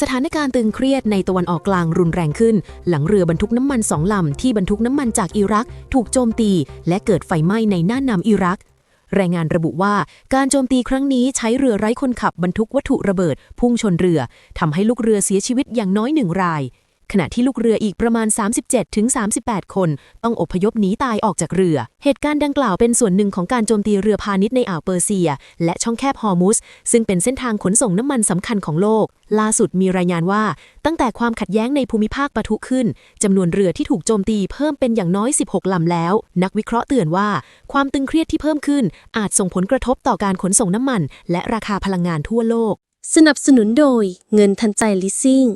สถานการณ์ตึงเครียดในตะวันออกกลางรุนแรงขึ้นหลังเรือบรรทุกน้ำมัน2 ลำที่บรรทุกน้ำมันจากอิรักถูกโจมตีและเกิดไฟไหม้ในน่านน้ำอิรักรายงานระบุว่าการโจมตีครั้งนี้ใช้เรือไร้คนขับบรรทุกวัตถุระเบิดพุ่งชนเรือทำให้ลูกเรือเสียชีวิตอย่างน้อย1 รายขณะที่ลูกเรืออีกประมาณ 37-38 คนต้องอพยพหนีตายออกจากเรือเหตุการณ์ดังกล่าวเป็นส่วนหนึ่งของการโจมตีเรือพาณิชย์ในอ่าวเปอร์เซียและช่องแคบฮอร์มุสซึ่งเป็นเส้นทางขนส่งน้ำมันสำคัญของโลกล่าสุดมีรายงานว่าตั้งแต่ความขัดแย้งในภูมิภาคปะทุขึ้นจำนวนเรือที่ถูกโจมตีเพิ่มเป็นอย่างน้อย16 ลำแล้วนักวิเคราะห์เตือนว่าความตึงเครียดที่เพิ่มขึ้นอาจส่งผลกระทบต่อการขนส่งน้ำมันและราคาพลังงานทั่วโลกสนับสนุนโดยเงินทันใจลิสซิ่ง